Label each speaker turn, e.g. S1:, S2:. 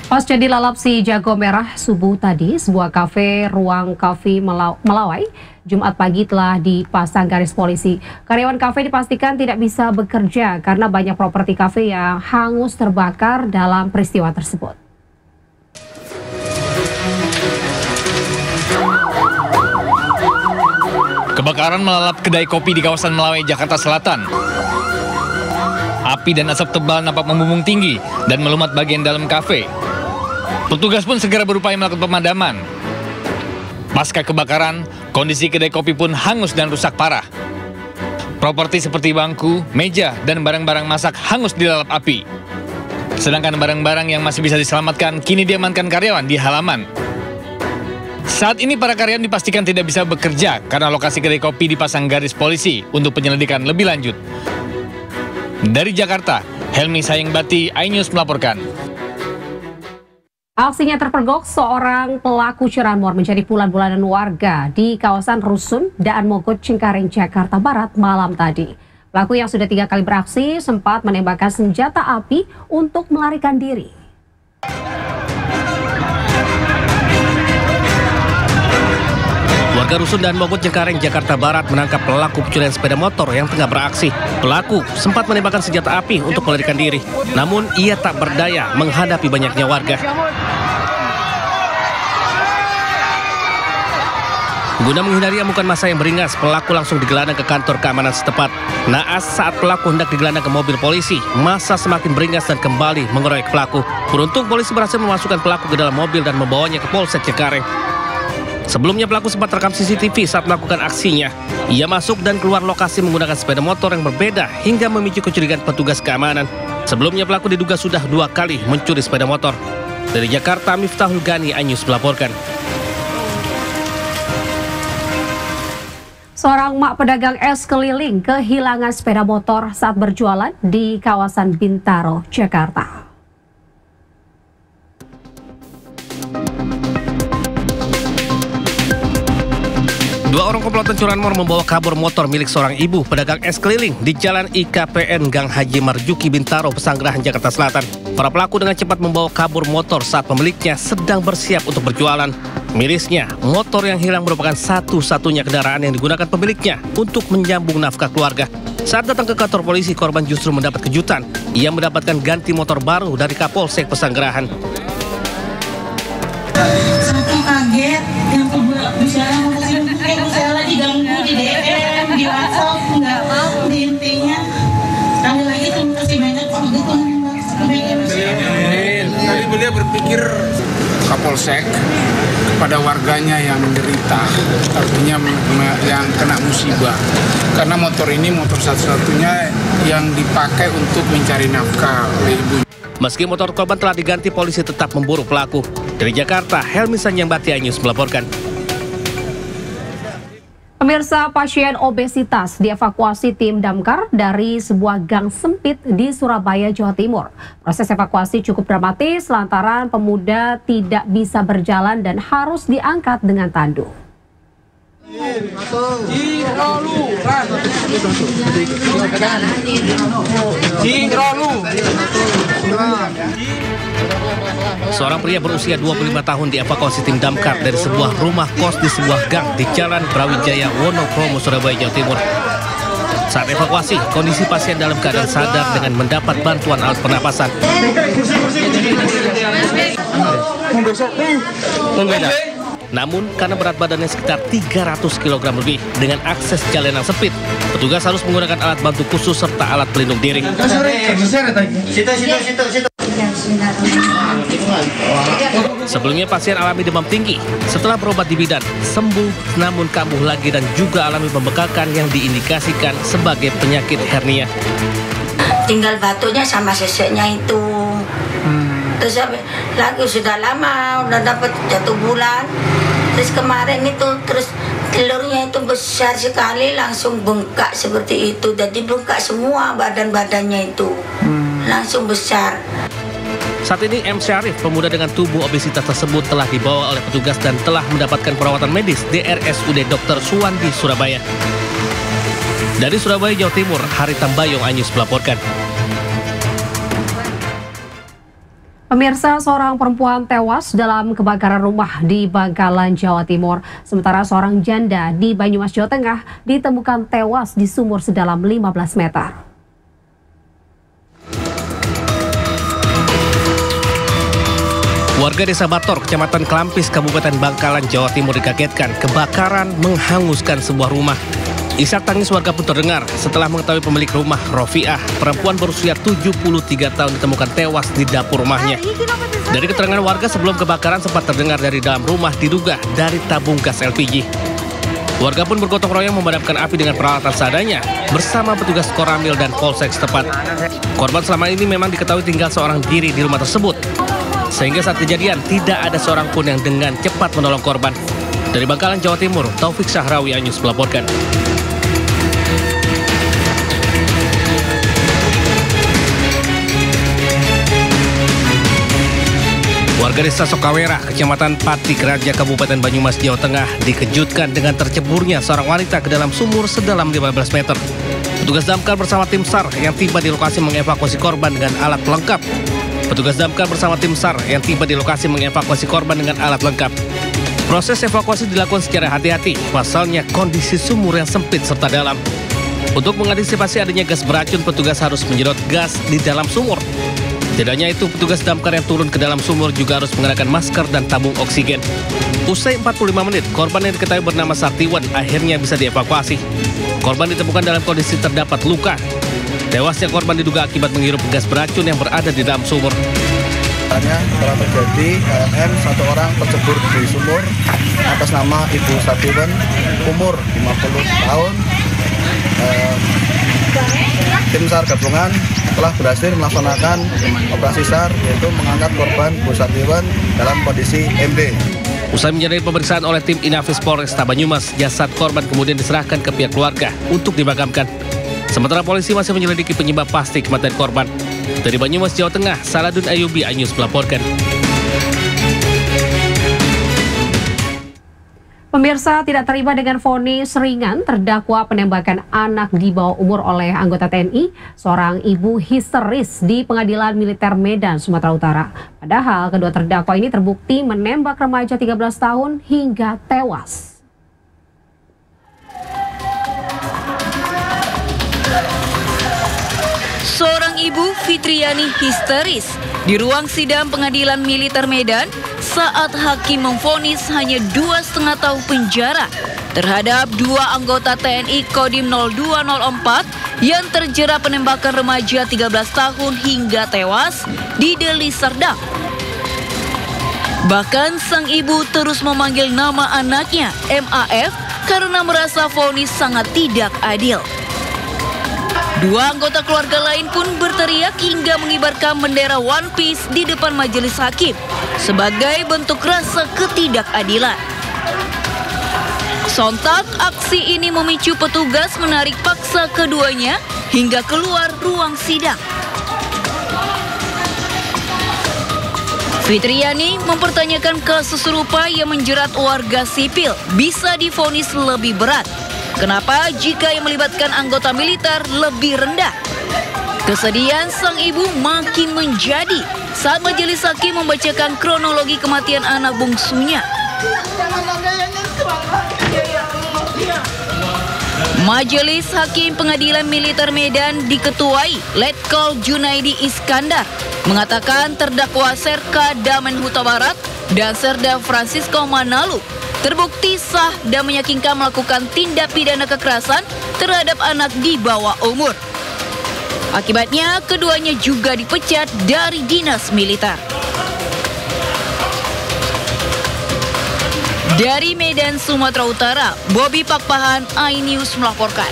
S1: Pasca dilalap si jago merah subuh tadi, sebuah kafe Ruang Coffee Melawai Jumat pagi telah dipasang garis polisi. Karyawan kafe dipastikan tidak bisa bekerja karena banyak properti kafe yang hangus terbakar dalam peristiwa tersebut.
S2: Kebakaran melalap kedai kopi di kawasan Melawai, Jakarta Selatan. Api dan asap tebal nampak membumbung tinggi dan melumat bagian dalam kafe. Petugas pun segera berupaya melakukan pemadaman. Pasca kebakaran, kondisi kedai kopi pun hangus dan rusak parah. Properti seperti bangku, meja, dan barang-barang masak hangus dilalap api. Sedangkan barang-barang yang masih bisa diselamatkan kini diamankan karyawan di halaman. Saat ini para karyawan dipastikan tidak bisa bekerja karena lokasi kedai kopi dipasang garis polisi untuk penyelidikan lebih lanjut. Dari Jakarta, Helmi Sayengbati, iNews melaporkan.
S1: Aksinya terpergok seorang pelaku curanmor menjadi bulan-bulanan warga di kawasan Rusun, Daan Mogot, Cengkareng, Jakarta Barat malam tadi. Pelaku yang sudah 3 kali beraksi sempat menembakkan senjata api untuk melarikan diri.
S3: Warga Rusun Daan Mogot, Cengkareng, Jakarta Barat menangkap pelaku pencurian sepeda motor yang tengah beraksi. Pelaku sempat menembakkan senjata api untuk melarikan diri, namun ia tak berdaya menghadapi banyaknya warga. Guna menghindari amukan massa yang beringas, pelaku langsung digelandang ke kantor keamanan setempat. Naas saat pelaku hendak digelandang ke mobil polisi, massa semakin beringas dan kembali mengeroyok pelaku. Beruntung polisi berhasil memasukkan pelaku ke dalam mobil dan membawanya ke Polsek Cengkareng. Sebelumnya pelaku sempat terekam CCTV saat melakukan aksinya. Ia masuk dan keluar lokasi menggunakan sepeda motor yang berbeda hingga memicu kecurigaan petugas keamanan. Sebelumnya pelaku diduga sudah 2 kali mencuri sepeda motor. Dari Jakarta, Miftahul Gani, iNews melaporkan.
S1: Seorang emak pedagang es keliling kehilangan sepeda motor saat berjualan di kawasan Bintaro, Jakarta.
S3: Dua orang komplotan curanmor membawa kabur motor milik seorang ibu pedagang es keliling di Jalan IKPN Gang Haji Marjuki, Bintaro, Pesanggerahan, Jakarta Selatan. Para pelaku dengan cepat membawa kabur motor saat pemiliknya sedang bersiap untuk berjualan. Mirisnya, motor yang hilang merupakan satu-satunya kendaraan yang digunakan pemiliknya untuk menyambung nafkah keluarga. Saat datang ke kantor polisi, korban justru mendapat kejutan. Ia mendapatkan ganti motor baru dari Kapolsek Pesanggerahan.
S4: Satu kaget, yang kedua bicara lagi ganggu di DM, di WhatsApp, nggak mau, di intinya. Sekali lagi terima kasih banyak Pak Dukun.
S5: Tadi beliau berpikir Kapolsek kepada warganya yang menderita, artinya yang kena musibah. Karena motor ini motor satu-satunya yang dipakai untuk mencari nafkah oleh ibu.
S3: Meski motor korban telah diganti, polisi tetap memburu pelaku. Dari Jakarta, Helmi Sayengbati, iNews melaporkan.
S1: Pemirsa, pasien obesitas dievakuasi tim damkar dari sebuah gang sempit di Surabaya, Jawa Timur. Proses evakuasi cukup dramatis lantaran pemuda tidak bisa berjalan dan harus diangkat dengan tandu.
S3: Seorang pria berusia 25 tahun dievakuasi tim damkar dari sebuah rumah kos di sebuah gang di Jalan Brawijaya, Wonokromo, Surabaya, Jawa Timur. Saat evakuasi, kondisi pasien dalam keadaan sadar dengan mendapat bantuan alat pernapasan. Namun, karena berat badannya sekitar 300 kg lebih dengan akses jalan yang sempit, petugas harus menggunakan alat bantu khusus serta alat pelindung diri. Sebelumnya pasien alami demam tinggi. Setelah berobat di bidan, sembuh namun kambuh lagi dan juga alami pembekakan yang diindikasikan sebagai penyakit hernia.
S4: Tinggal batuknya sama seseknya itu. Terus lagi sudah lama, udah dapat 1 bulan. Terus kemarin itu terus telurnya itu besar sekali, langsung bengkak seperti itu. Jadi bengkak semua badan-badannya itu, langsung besar.
S3: Saat ini M. Syarif, pemuda dengan tubuh obesitas tersebut telah dibawa oleh petugas dan telah mendapatkan perawatan medis di RSUD Dr. Suwandi, Surabaya. Dari Surabaya, Jawa Timur, Hari Tambayong, iNews melaporkan.
S1: Pemirsa, seorang perempuan tewas dalam kebakaran rumah di Bangkalan, Jawa Timur. Sementara seorang janda di Banyumas, Jawa Tengah ditemukan tewas di sumur sedalam 15 meter.
S3: Warga Desa Bator, Kecamatan Kelampis, Kabupaten Bangkalan, Jawa Timur dikagetkan kebakaran menghanguskan sebuah rumah. Isak tangis warga pun terdengar setelah mengetahui pemilik rumah, Rofiah, perempuan berusia 73 tahun ditemukan tewas di dapur rumahnya. Dari keterangan warga sebelum kebakaran sempat terdengar dari dalam rumah diduga dari tabung gas LPG. Warga pun bergotong royong memadamkan api dengan peralatan seadanya bersama petugas Koramil dan Polsek setempat. Korban selama ini memang diketahui tinggal seorang diri di rumah tersebut. Sehingga saat kejadian tidak ada seorang pun yang dengan cepat menolong korban. Dari Bangkalan, Jawa Timur, Taufik Syahrawi Anyus melaporkan. Warga Desa Sokawera, Kecamatan Pati Keraja, Kabupaten Banyumas, Jawa Tengah dikejutkan dengan terceburnya seorang wanita ke dalam sumur sedalam 15 meter. Petugas damkar bersama tim SAR yang tiba di lokasi mengevakuasi korban dengan alat pelengkap. Proses evakuasi dilakukan secara hati-hati, pasalnya kondisi sumur yang sempit serta dalam. Untuk mengantisipasi adanya gas beracun, petugas harus menyedot gas di dalam sumur. Tidak hanya itu, petugas damkar yang turun ke dalam sumur juga harus mengenakan masker dan tabung oksigen. Usai 45 menit, korban yang diketahui bernama Sartiwan akhirnya bisa dievakuasi. Korban ditemukan dalam kondisi terdapat luka. Tewasnya korban diduga akibat menghirup gas beracun yang berada di dalam sumur.
S6: Telah terjadi KMM, satu orang tercebur di sumur atas nama Ibu Sartiwan, umur 50 tahun. Tim SAR gabungan telah berhasil melaksanakan operasi SAR, yaitu mengangkat korban Bu Sartiwan dalam kondisi MD.
S3: Usai menjalani pemeriksaan oleh tim Inafis Polresta Banyumas, jasad korban kemudian diserahkan ke pihak keluarga untuk dimakamkan. Sementara polisi masih menyelidiki penyebab pasti kematian korban. Dari Banyumas, Jawa Tengah, Saladun Ayubi Anyus melaporkan.
S1: Pemirsa, tidak terima dengan vonis ringan terdakwa penembakan anak di bawah umur oleh anggota TNI, seorang ibu histeris di Pengadilan Militer Medan, Sumatera Utara. Padahal kedua terdakwa ini terbukti menembak remaja 13 tahun hingga tewas.
S7: Seorang ibu, Fitriani, histeris di ruang sidang Pengadilan Militer Medan saat hakim memvonis hanya 2,5 tahun penjara terhadap dua anggota TNI Kodim 0204 yang terjerat penembakan remaja 13 tahun hingga tewas di Deli Serdang. Bahkan sang ibu terus memanggil nama anaknya, MAF, karena merasa vonis sangat tidak adil. Dua anggota keluarga lain pun berteriak hingga mengibarkan bendera One Piece di depan majelis hakim sebagai bentuk rasa ketidakadilan. Sontak, aksi ini memicu petugas menarik paksa keduanya hingga keluar ruang sidang. Fitriani mempertanyakan kasus serupa yang menjerat warga sipil bisa divonis lebih berat. Kenapa jika yang melibatkan anggota militer lebih rendah? Kesedihan sang ibu makin menjadi saat majelis hakim membacakan kronologi kematian anak bungsunya. Majelis Hakim Pengadilan Militer Medan diketuai Letkol Junaidi Iskandar mengatakan terdakwa Serka Damen Huta Barat dan Serda Francisco Manalu terbukti sah dan meyakinkan melakukan tindak pidana kekerasan terhadap anak di bawah umur. Akibatnya, keduanya juga dipecat dari dinas militer. Dari Medan, Sumatera Utara, Bobby Pakpahan, iNews melaporkan.